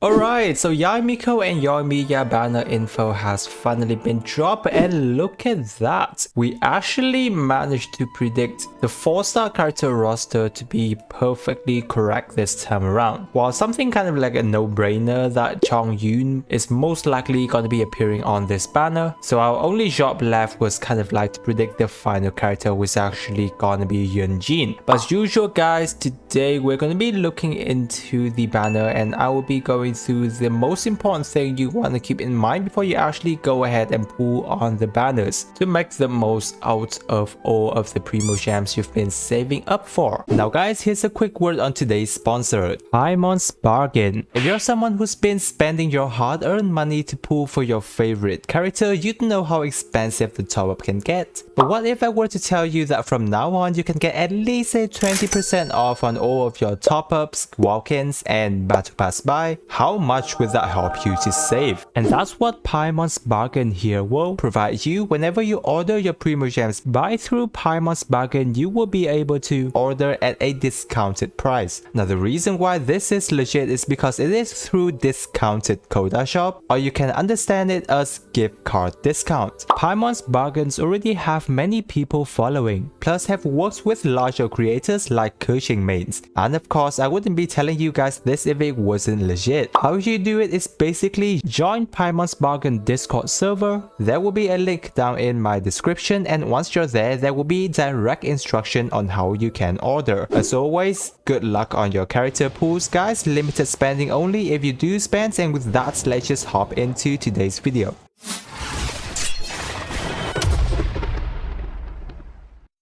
Alright, so Yae Miko and Yoimiya banner info has finally been dropped, and look at that. We actually managed to predict the 4-star character roster to be perfectly correct this time around. While something kind of like a no-brainer that Chongyun is most likely going to be appearing on this banner, so our only job left was kind of like to predict the final character was actually going to be Yunjin. But as usual guys, today we're going to be looking into the banner and I will be going through the most important thing you want to keep in mind before you actually go ahead and pull on the banners to make the most out of all of the Primogems you've been saving up for. Now guys, here's a quick word on today's sponsor, Paimon's Bargain. If you're someone who's been spending your hard-earned money to pull for your favorite character, you'd know how expensive the top-up can get. But what if I were to tell you that from now on you can get at least a 20% off on all of your top-ups, walk-ins, and battle pass buy? How much would that help you to save? And that's what Paimon's Bargain here will provide you. Whenever you order your Primogems buy through Paimon's Bargain, you will be able to order at a discounted price. Now the reason why this is legit is because it is through discounted Coda shop, or you can understand it as gift card discount. Paimon's Bargains already have many people following, plus have worked with larger creators like Cushing Mains. And of course I wouldn't be telling you guys this if it wasn't legit. How you do it is basically join Paimon's Bargain Discord server. There will be a link down in my description, and once you're there will be direct instruction on how you can order. As always, good luck on your character pools guys, limited spending only if you do spend, and with that let's just hop into today's video.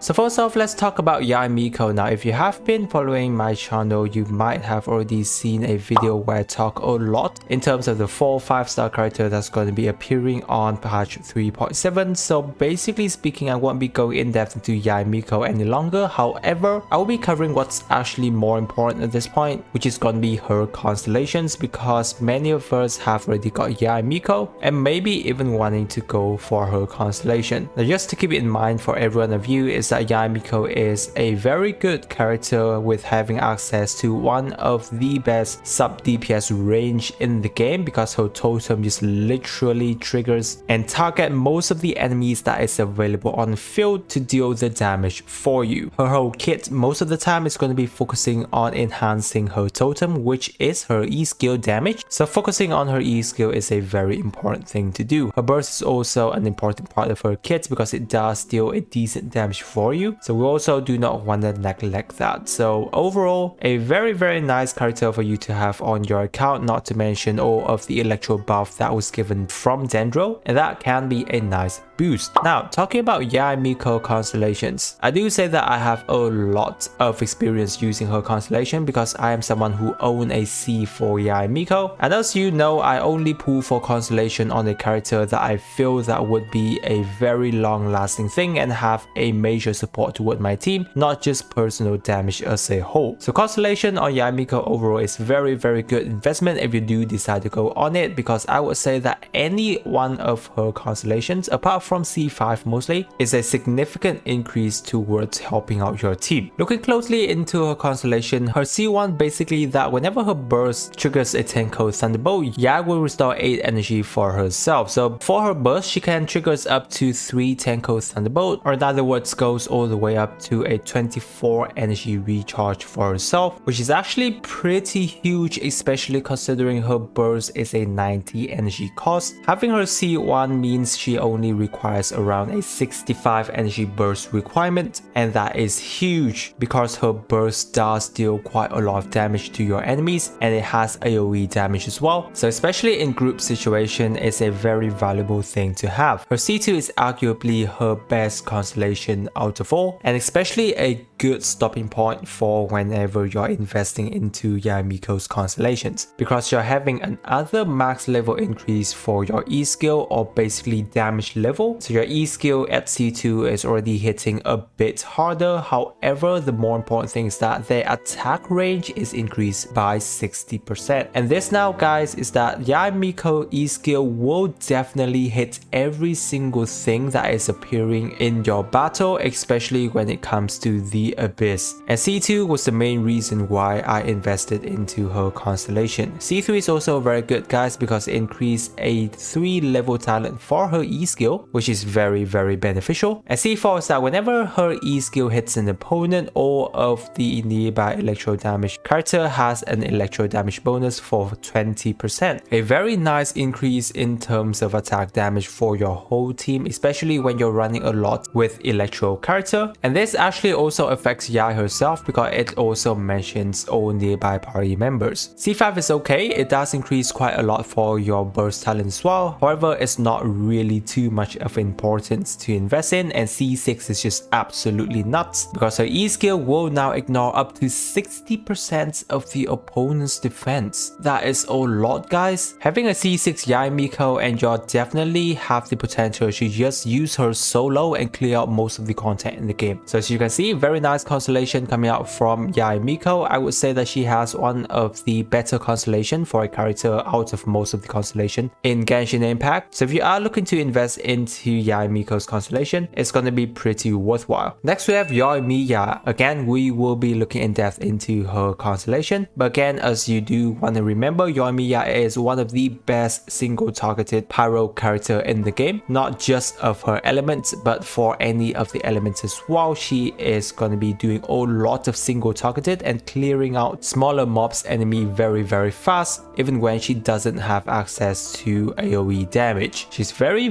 So first off, let's talk about Yae Miko. Now if you have been following my channel, you might have already seen a video where I talk a lot in terms of the 4-5-star character that's going to be appearing on patch 3.7. So basically speaking, I won't be going in depth into Yae Miko any longer. However, I will be covering what's actually more important at this point, which is going to be her constellations, because many of us have already got Yae Miko and maybe even wanting to go for her constellation. Now just to keep it in mind for every one of you is that Yae Miko is a very good character with having access to one of the best sub DPS range in the game, because her totem just literally triggers and target most of the enemies that is available on the field to deal the damage for you. Her whole kit most of the time is going to be focusing on enhancing her totem, which is her E skill damage. So focusing on her E skill is a very important thing to do. Her burst is also an important part of her kit because it does deal a decent damage for you, so we also do not want to neglect that. So overall, a very nice character for you to have on your account, not to mention all of the electro buff that was given from Dendro, and that can be a nice boost. Now talking about Yae Miko constellations, I do say that I have a lot of experience using her constellation because I am someone who own a C for Yae Miko, and as you know, I only pull for constellation on a character that I feel that would be a very long lasting thing and have a major support toward my team, not just personal damage as a whole. So constellation on Yae Miko overall is very good investment if you do decide to go on it, because I would say that any one of her constellations apart from C5 mostly is a significant increase towards helping out your team. Looking closely into her constellation, her C1 basically that whenever her burst triggers a 10 code thunderbolt, Yae will restore 8 energy for herself. So for her burst, she can triggers up to 3 10 code thunderbolt, or in other words goes all the way up to a 24 energy recharge for herself, which is actually pretty huge, especially considering her burst is a 90 energy cost. Having her C1 means she only requires around a 65 energy burst requirement, and that is huge because her burst does deal quite a lot of damage to your enemies, and it has AoE damage as well. So especially in group situation, it's a very valuable thing to have. Her C2 is arguably her best constellation out of all, and especially a good stopping point for whenever you're investing into Yae Miko's constellations, because you're having another max level increase for your E skill, or basically damage level. So your E skill at C2 is already hitting a bit harder. However, the more important thing is that their attack range is increased by 60%. And this now guys is that Yae Miko E skill will definitely hit every single thing that is appearing in your battle, especially when it comes to the the Abyss. And C2 was the main reason why I invested into her constellation. C3 is also very good, guys, because it increased a 3 level talent for her E skill, which is very beneficial. And C4 is that whenever her E skill hits an opponent, all of the nearby electro damage character has an electro damage bonus for 20%. A very nice increase in terms of attack damage for your whole team, especially when you're running a lot with electro character. And this actually also affects Yae herself because it also mentions all nearby party members. C5 is okay, it does increase quite a lot for your burst talent as well. However, it's not really too much of importance to invest in. And C6 is just absolutely nuts because her E skill will now ignore up to 60% of the opponent's defense. That is a lot, guys. Having a C6 Yae Miko and you'll definitely have the potential to just use her solo and clear out most of the content in the game. So as you can see, very nice constellation coming out from Yae Miko. I would say that she has one of the better constellation for a character out of most of the constellation in Genshin Impact. So if you are looking to invest into Yae Miko's constellation, it's going to be pretty worthwhile. Next we have Yoimiya. Again, we will be looking in depth into her constellation, but again, as you do want to remember, Yoimiya is one of the best single targeted pyro character in the game, not just of her elements but for any of the elements as well. She is going to be doing a lot of single targeted and clearing out smaller mobs enemy very fast, even when she doesn't have access to AoE damage. She's very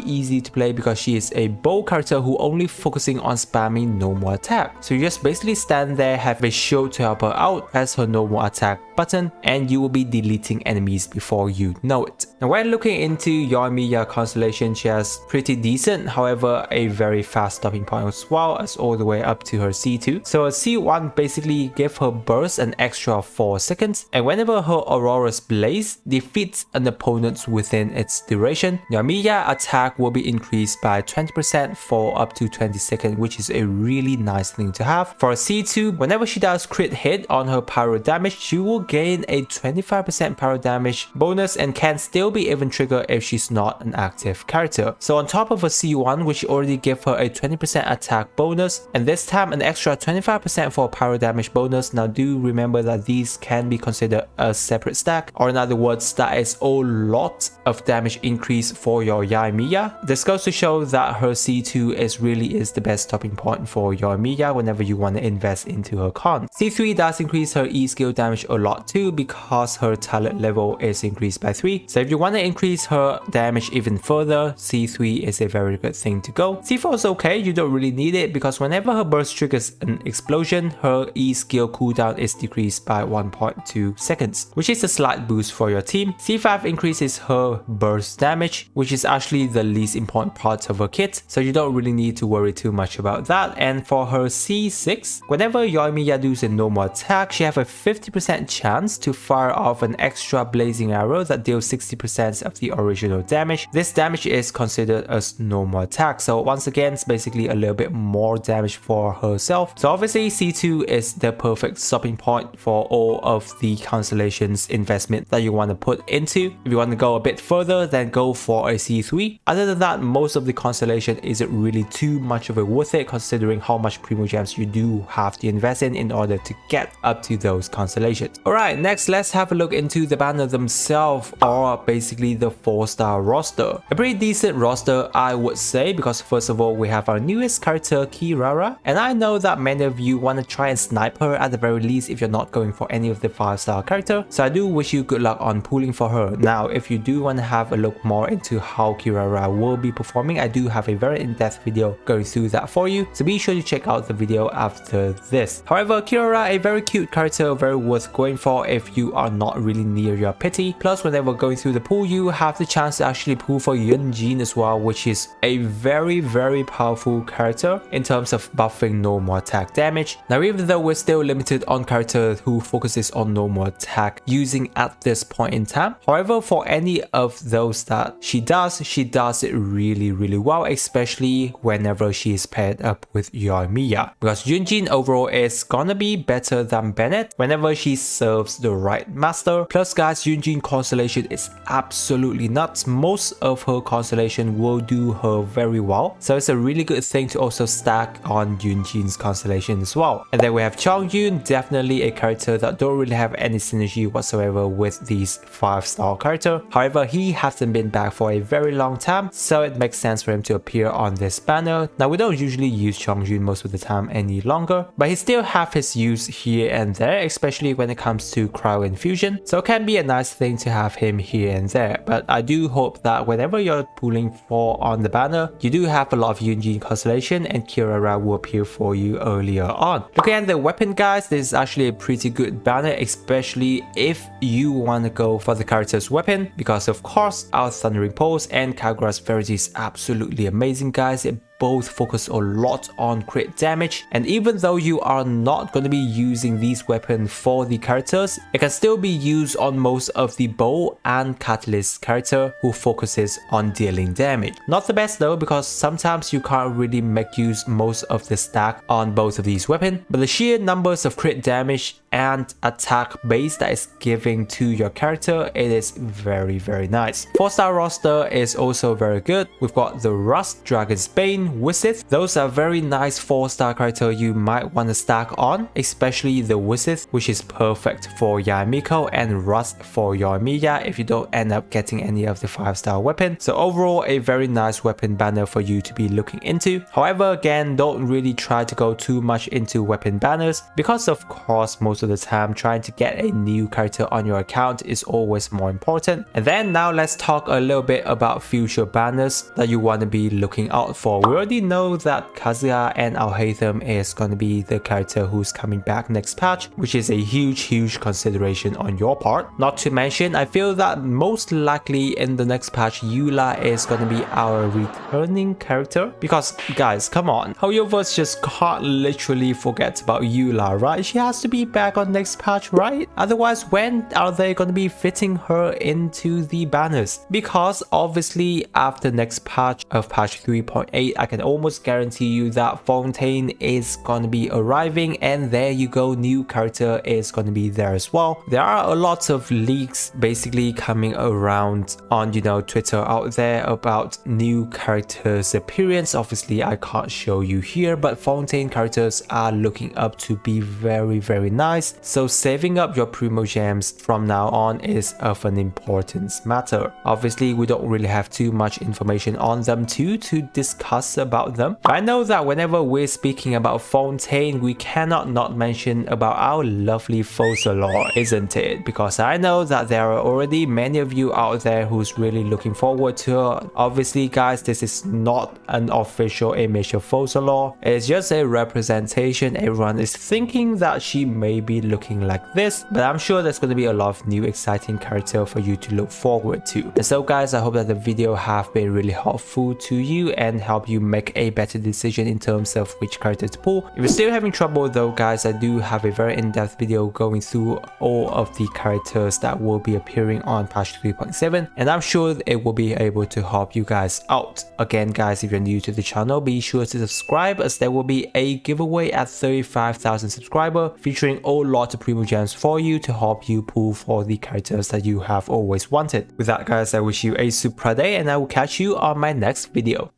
easy to play because she is a bow character who only focusing on spamming normal attack. So you just basically stand there, have a shield to help her out, press her normal attack button, and you will be deleting enemies before you know it. Now when looking into Yoimiya constellation, she has pretty decent, however a very fast stopping point as well, as all the way up to her C2. So a C1 basically give her burst an extra 4 seconds, and whenever her Aurora's Blaze defeats an opponent within its duration, Yoimiya attack will be increased by 20% for up to 20 seconds, which is a really nice thing to have. For a C2, whenever she does crit hit on her pyro damage, she will gain a 25% pyro damage bonus and can still be even triggered if she's not an active character. So on top of a C1, which already give her a 20% attack bonus, and this time an extra 25% for pyro damage bonus. Now do remember that these can be considered a separate stack, or in other words, that is a lot of damage increase for your Yoimiya. This goes to show that her C2 really is the best stopping point for Yoimiya whenever you want to invest into her con. C3 does increase her E skill damage a lot too because her talent level is increased by 3. So if you want to increase her damage even further, C3 is a very good thing to go. C4 is okay, you don't really need it because whenever her burst triggers an explosion, her E skill cooldown is decreased by 1.2 seconds, which is a slight boost for your team. C5 increases her burst damage, which is actually the least important part of her kit, so you don't really need to worry too much about that. And for her C6, whenever Yoimiya does a normal attack, she have a 50% chance to fire off an extra blazing arrow that deals 60% of the original damage. This damage is considered as normal attack, so once again it's basically a little bit more damage for herself. So obviously C2 is the perfect stopping point for all of the constellations investment that you want to put into. If you want to go a bit further, then go for a C3. Other than that, most of the constellation isn't really too much of a worth it considering how much Primogems you do have to invest in order to get up to those constellations. Alright, next let's have a look into the banner themselves, or basically the 4-star roster. A pretty decent roster I would say, because first of all we have our newest character Kirara, and I know that many of you want to try and snipe her at the very least if you're not going for any of the 5-star character, so I do wish you good luck on pulling for her. Now if you do want to have a look more into how Kirara will be performing, I do have a very in-depth video going through that for you, so be sure to check out the video after this. However, Kirara, a very cute character, very worth going for if you are not really near your pity. Plus whenever going through the pool, you have the chance to actually pull for Yunjin as well, which is a very powerful character in terms of buffing normal attack damage. Now even though we're still limited on characters who focuses on normal attack using at this point in time, however for any of those that she does it really well, especially whenever she is paired up with Yoimiya, because Yunjin overall is gonna be better than Bennett whenever she serves the right master. Plus guys, Yunjin constellation is absolutely nuts, most of her constellation will do her very well. So it's a really good thing to also stack on Yunjin's constellation as well. And then we have Chongyun, definitely a character that don't really have any synergy whatsoever with these 5-star character. However, he hasn't been back for a very long time, so it makes sense for him to appear on this banner. Now we don't usually use Chongyun most of the time any longer, but he still have his use here and there, especially when it comes to cryo infusion. So it can be a nice thing to have him here and there. But I do hope that whenever you're pulling for on the banner, you do have a lot of Yunjin constellation and Kirara will appear for you earlier on. Looking at the weapon, guys, this is actually a pretty good banner, especially if you want to go for the character's weapon, because of course our Thundering Pulse and Kagura's Verity is absolutely amazing, guys. It both focus a lot on crit damage, and even though you are not going to be using these weapons for the characters, it can still be used on most of the bow and catalyst character who focuses on dealing damage. Not the best though, because sometimes you can't really make use most of the stack on both of these weapons, but the sheer numbers of crit damage and attack base that is giving to your character, it is very nice. 4-star roster is also very good. We've got the Rust, Dragon's Bane, Wisith. Those are very nice 4-star character you might want to stack on, especially the Wisith, which is perfect for Yae Miko, and Rust for Yoimiya if you don't end up getting any of the 5-star weapon. So overall, a very nice weapon banner for you to be looking into. However, again, don't really try to go too much into weapon banners, because of course most of the time trying to get a new character on your account is always more important. And then now let's talk a little bit about future banners that you want to be looking out for. We already know that Kazuya and Alhaitham is going to be the character who's coming back next patch, which is a huge consideration on your part. Not to mention, I feel that most likely in the next patch Eula is going to be our returning character, because guys, come on, how you of us just can't literally forget about Eula, right? She has to be back on next patch, right? Otherwise, when are they going to be fitting her into the banners? Because obviously after next patch of patch 3.8, I can almost guarantee you that Fontaine is going to be arriving, and there you go, new character is going to be there as well. There are a lot of leaks basically coming around on, you know, Twitter out there about new characters appearance. Obviously I can't show you here, but Fontaine characters are looking up to be very nice. So saving up your Primogems from now on is of an importance matter. Obviously we don't really have too much information on them to discuss about them. I know that whenever we're speaking about Fontaine, we cannot not mention about our lovely Focalor, isn't it? Because I know that there are already many of you out there who's really looking forward to her. Obviously guys, this is not an official image of Focalor, it's just a representation. Everyone is thinking that she may be looking like this, but I'm sure there's going to be a lot of new exciting character for you to look forward to. And so guys, I hope that the video have been really helpful to you and help you make a better decision in terms of which character to pull. If you're still having trouble though guys, I do have a very in-depth video going through all of the characters that will be appearing on patch 3.7, and I'm sure it will be able to help you guys out. Again guys, if you're new to the channel, be sure to subscribe, as there will be a giveaway at 35,000 subscribers featuring a lot of Primogems for you to help you pull for the characters that you have always wanted. With that guys, I wish you a super day, and I will catch you on my next video.